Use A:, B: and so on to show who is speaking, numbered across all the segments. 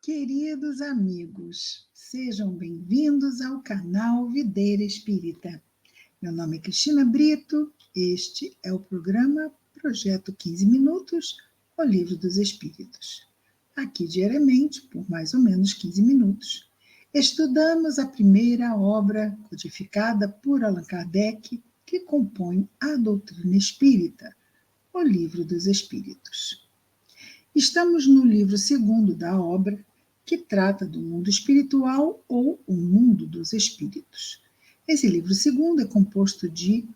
A: Queridos amigos, sejam bem-vindos ao canal Videira Espírita. Meu nome é Cristina Brito, este é o programa Projeto 15 Minutos, o Livro dos Espíritos. Aqui diariamente, por mais ou menos 15 minutos, estudamos a primeira obra codificada por Allan Kardec, que compõe a doutrina espírita, o Livro dos Espíritos. Estamos no livro segundo da obra, que trata do mundo espiritual ou o mundo dos espíritos. Esse livro segundo é composto de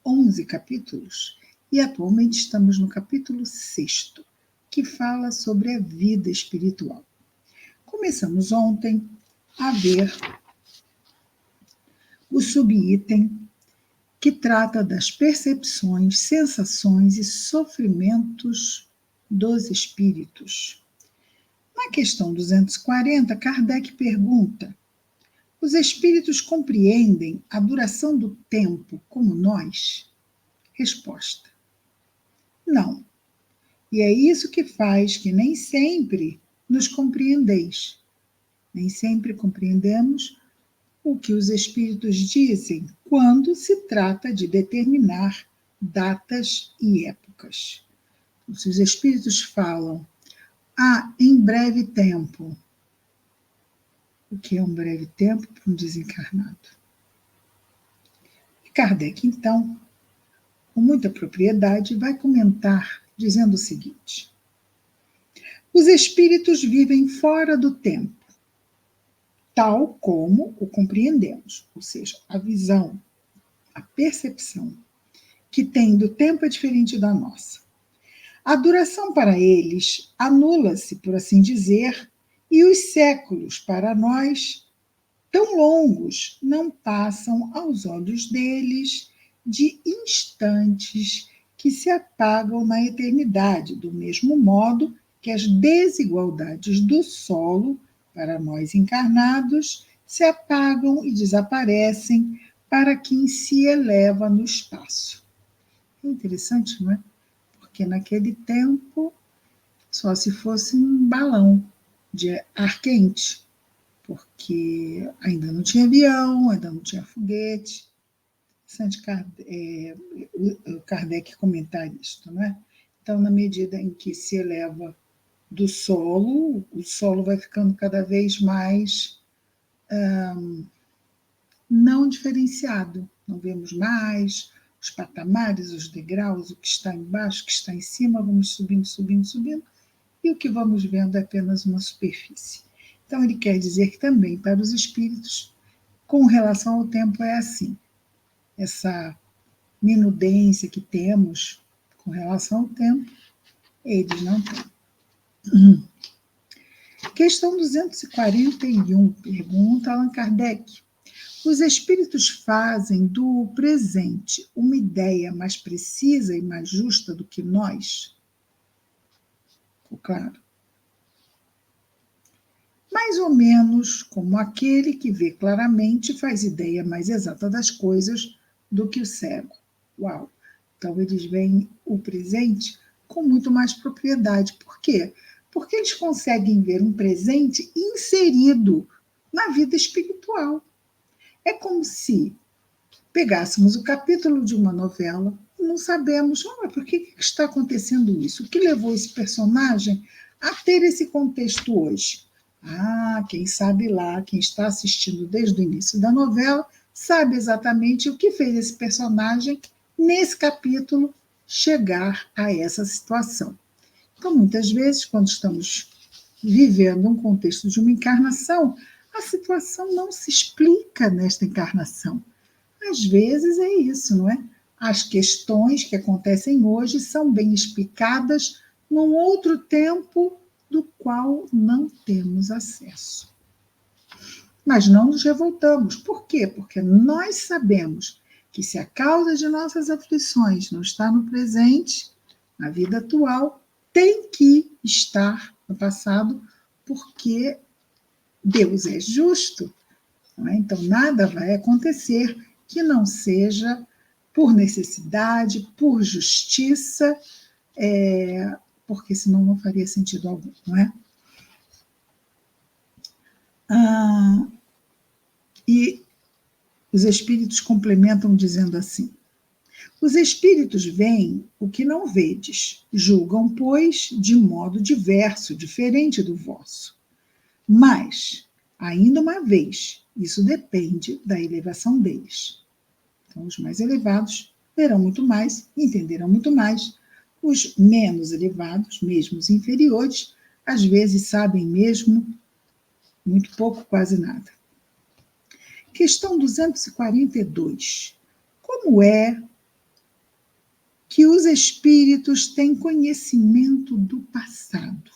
A: 11 capítulos e atualmente estamos no capítulo 6º, que fala sobre a vida espiritual. Começamos ontem a ver o subitem que trata das percepções, sensações e sofrimentos dos espíritos. Na questão 240, Kardec pergunta: os espíritos compreendem a duração do tempo como nós? Resposta: não. E é isso que faz que nem sempre nos compreendeis. Nem sempre compreendemos o que os espíritos dizem quando se trata de determinar datas e épocas. Se os espíritos falam em breve tempo. O que é um breve tempo para um desencarnado? E Kardec, então, com muita propriedade, vai comentar dizendo o seguinte: os espíritos vivem fora do tempo, tal como o compreendemos, ou seja, a visão, a percepção que tem do tempo é diferente da nossa. A duração para eles anula-se, por assim dizer, e os séculos para nós, tão longos, não passam aos olhos deles de instantes que se apagam na eternidade, do mesmo modo que as desigualdades do solo, para nós encarnados, se apagam e desaparecem para quem se eleva no espaço. É interessante, não é? Porque naquele tempo só se fosse um balão de ar quente, porque ainda não tinha avião, ainda não tinha foguete. O Kardec comentar isso, não é? Então, na medida em que se eleva do solo, o solo vai ficando cada vez mais não diferenciado. Não vemos mais os patamares, os degraus, o que está embaixo, o que está em cima, vamos subindo, subindo, subindo, e o que vamos vendo é apenas uma superfície. Então, ele quer dizer que também para os espíritos, com relação ao tempo, é assim. Essa minudência que temos com relação ao tempo, eles não têm. Questão 241, pergunta Allan Kardec: os espíritos fazem do presente uma ideia mais precisa e mais justa do que nós? Ficou claro? Mais ou menos como aquele que vê claramente faz ideia mais exata das coisas do que o cego. Uau! Então eles veem o presente com muito mais propriedade. Por quê? Porque eles conseguem ver um presente inserido na vida espiritual. É como se pegássemos o capítulo de uma novela e não sabemos, mas por que está acontecendo isso? O que levou esse personagem a ter esse contexto hoje? Quem sabe lá, quem está assistindo desde o início da novela, sabe exatamente o que fez esse personagem, nesse capítulo, chegar a essa situação. Então, muitas vezes, quando estamos vivendo um contexto de uma encarnação, a situação não se explica nesta encarnação. Às vezes é isso, não é? As questões que acontecem hoje são bem explicadas num outro tempo do qual não temos acesso. Mas não nos revoltamos. Por quê? Porque nós sabemos que se a causa de nossas aflições não está no presente, na vida atual, tem que estar no passado, porque Deus é justo. Não é? Então, nada vai acontecer que não seja por necessidade, por justiça, porque senão não faria sentido algum, não é? E os espíritos complementam dizendo assim: os espíritos veem o que não vedes, julgam, pois, de modo diverso, diferente do vosso. Mas, ainda uma vez, isso depende da elevação deles. Então, os mais elevados verão muito mais, entenderão muito mais. Os menos elevados, mesmo os inferiores, às vezes sabem mesmo muito pouco, quase nada. Questão 242. Como é que os espíritos têm conhecimento do passado?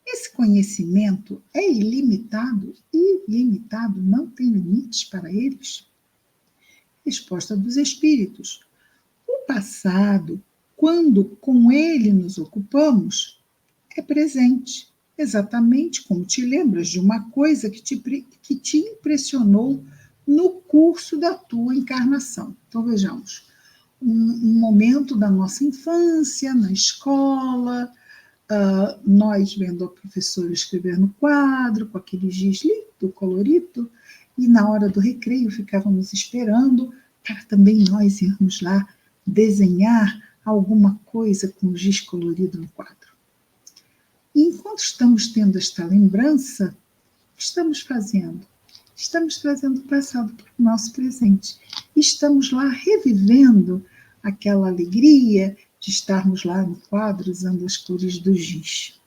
A: Esse conhecimento é ilimitado? Ilimitado, não tem limites para eles? Resposta dos espíritos: o passado, quando com ele nos ocupamos, é presente, exatamente como te lembras de uma coisa que te impressionou no curso da tua encarnação. Então, vejamos, um momento da nossa infância, na escola, nós vendo a professora escrever no quadro, com aquele giz lindo, colorido, e na hora do recreio ficávamos esperando para também nós irmos lá desenhar alguma coisa com giz colorido no quadro. E enquanto estamos tendo esta lembrança, o que estamos fazendo? Estamos trazendo o passado para o nosso presente. Estamos lá revivendo aquela alegria de estarmos lá no quadro usando as cores do giz.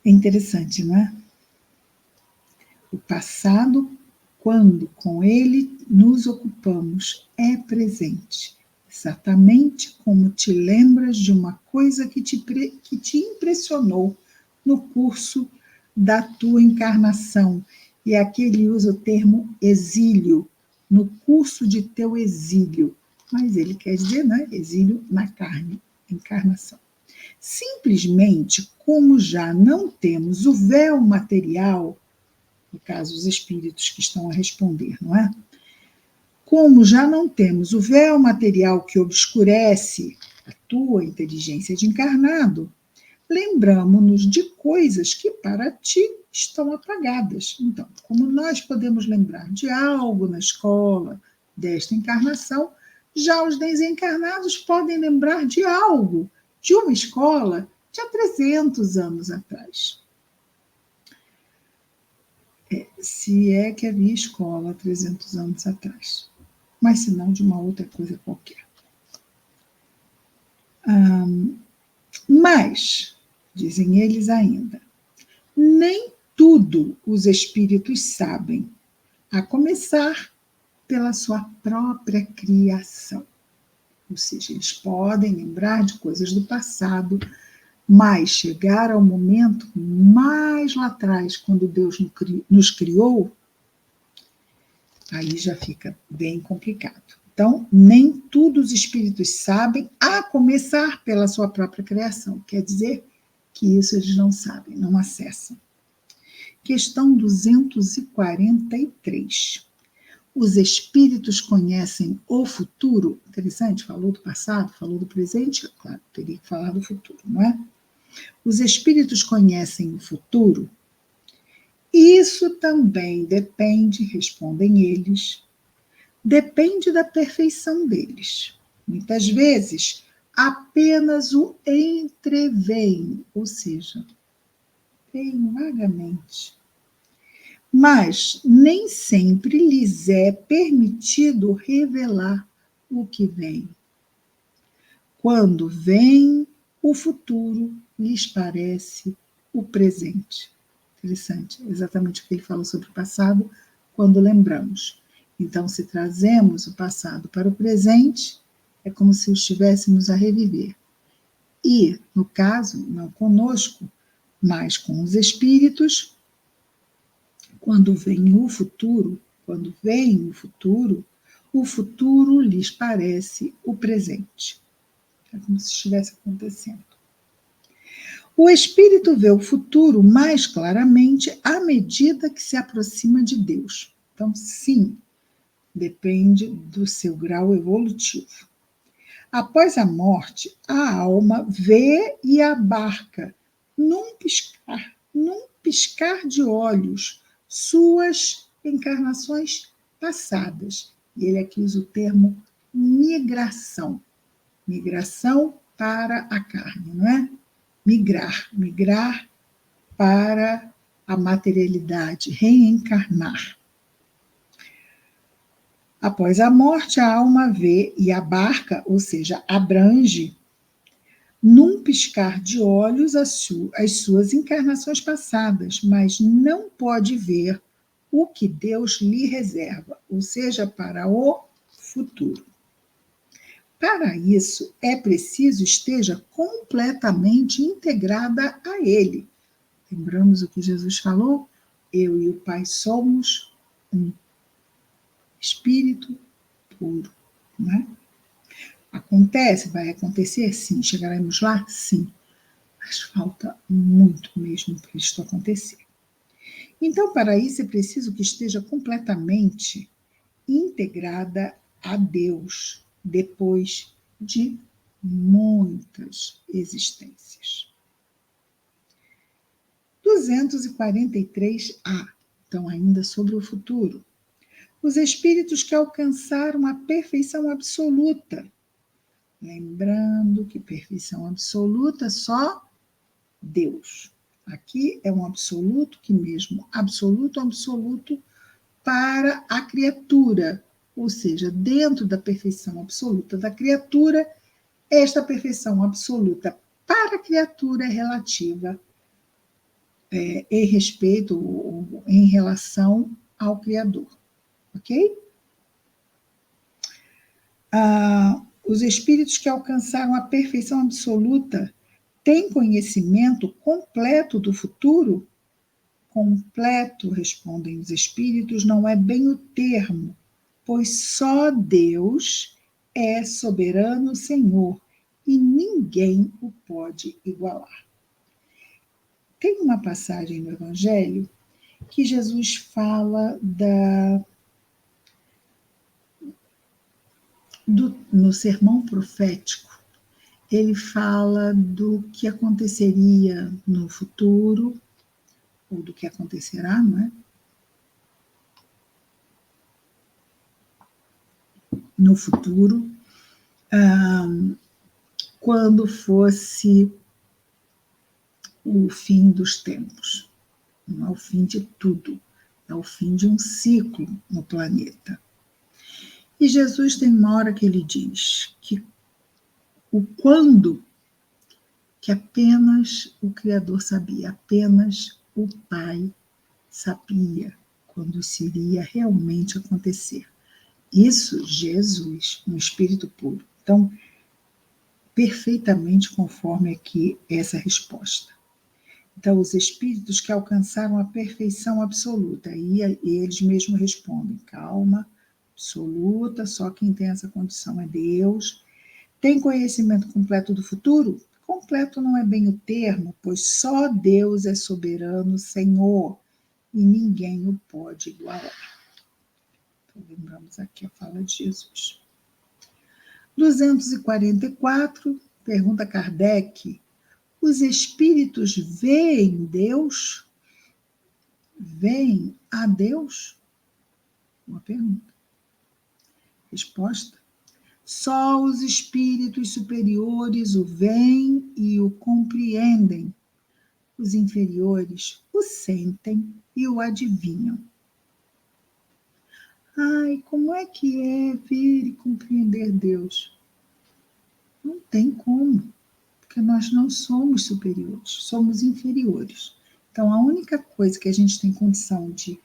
A: É interessante, não é? O passado, quando com ele nos ocupamos, é presente. Exatamente como te lembras de uma coisa que te impressionou no curso da tua encarnação. E aqui ele usa o termo exílio, no curso de teu exílio. Mas ele quer dizer, né, exílio na carne, encarnação. Simplesmente, como já não temos o véu material, no caso, os espíritos que estão a responder, não é? Como já não temos o véu material que obscurece a tua inteligência de encarnado, lembramo-nos de coisas que para ti estão apagadas. Então, como nós podemos lembrar de algo na escola desta encarnação, já os desencarnados podem lembrar de algo de uma escola de há 300 anos atrás. Se é que havia escola há 300 anos atrás. Mas se não, de uma outra coisa qualquer. Mas, dizem eles ainda, nem tudo os espíritos sabem, a começar pela sua própria criação. Ou seja, eles podem lembrar de coisas do passado, mas chegar ao momento mais lá atrás, quando Deus nos criou, aí já fica bem complicado. Então, nem tudo os espíritos sabem, a começar pela sua própria criação. Quer dizer que isso eles não sabem, não acessam. Questão 243. Os espíritos conhecem o futuro? Interessante, falou do passado, falou do presente, claro, teria que falar do futuro, não é? Os espíritos conhecem o futuro? Isso também depende, respondem eles, depende da perfeição deles. Muitas vezes, apenas o entreveem, ou seja, veem vagamente. Mas nem sempre lhes é permitido revelar o que vem. Quando vem, o futuro lhes parece o presente. Interessante, exatamente o que ele falou sobre o passado, quando lembramos. Então, se trazemos o passado para o presente, é como se o estivéssemos a reviver. E, no caso, não conosco, mas com os espíritos, quando vem o futuro, o futuro lhes parece o presente. É como se estivesse acontecendo. O espírito vê o futuro mais claramente à medida que se aproxima de Deus. Então, sim, depende do seu grau evolutivo. Após a morte, a alma vê e abarca, num piscar de olhos, suas encarnações passadas. E ele aqui usa o termo migração. Migração para a carne, não é? Migrar para a materialidade, reencarnar. Após a morte, a alma vê e abarca, ou seja, abrange, num piscar de olhos as suas encarnações passadas, mas não pode ver o que Deus lhe reserva, ou seja, para o futuro. Para isso, é preciso esteja completamente integrada a Ele. Lembramos o que Jesus falou? Eu e o Pai somos um espírito puro, né? Acontece? Vai acontecer? Sim. Chegaremos lá? Sim. Mas falta muito mesmo para isto acontecer. Então, para isso, é preciso que esteja completamente integrada a Deus, depois de muitas existências. 243A, então, ainda sobre o futuro. Os espíritos que alcançaram a perfeição absoluta. Lembrando que perfeição absoluta só Deus. Aqui é um absoluto que mesmo absoluto para a criatura, ou seja, dentro da perfeição absoluta da criatura, esta perfeição absoluta para a criatura é relativa em respeito ou em relação ao Criador, ok? Os espíritos que alcançaram a perfeição absoluta têm conhecimento completo do futuro? Completo, respondem os espíritos, não é bem o termo, pois só Deus é soberano Senhor e ninguém o pode igualar. Tem uma passagem no Evangelho que Jesus fala no sermão profético, ele fala do que aconteceria no futuro, ou do que acontecerá, não é? No futuro, quando fosse o fim dos tempos. Não é o fim de tudo, é o fim de um ciclo no planeta. E Jesus tem uma hora que ele diz que o quando que apenas o Criador sabia, apenas o Pai sabia quando isso iria realmente acontecer. Isso, Jesus, no Espírito puro. Então, perfeitamente conforme aqui essa resposta. Então, os espíritos que alcançaram a perfeição absoluta, e eles mesmos respondem, calma, absoluta, só quem tem essa condição é Deus. Tem conhecimento completo do futuro? Completo não é bem o termo, pois só Deus é soberano, Senhor, e ninguém o pode igualar. Então, lembramos aqui a fala de Jesus. 244, pergunta Kardec, os espíritos veem Deus? Veem a Deus? Uma pergunta. Resposta. Só os espíritos superiores o veem e o compreendem. Os inferiores o sentem e o adivinham. Ai, como é que é ver e compreender Deus? Não tem como, porque nós não somos superiores, somos inferiores. Então, a única coisa que a gente tem condição de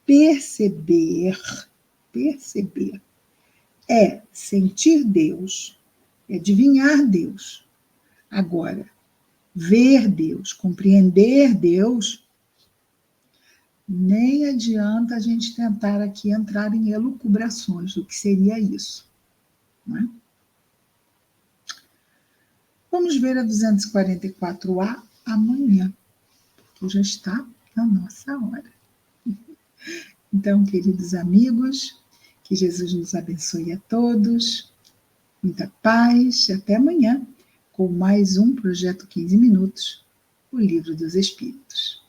A: perceber é sentir Deus, é adivinhar Deus. Agora, ver Deus, compreender Deus, nem adianta a gente tentar aqui entrar em elucubrações do que seria isso. Não é? Vamos ver a 244A amanhã, porque já está na nossa hora. Então, queridos amigos, que Jesus nos abençoe a todos, muita paz, e até amanhã, com mais um Projeto 15 Minutos, o Livro dos Espíritos.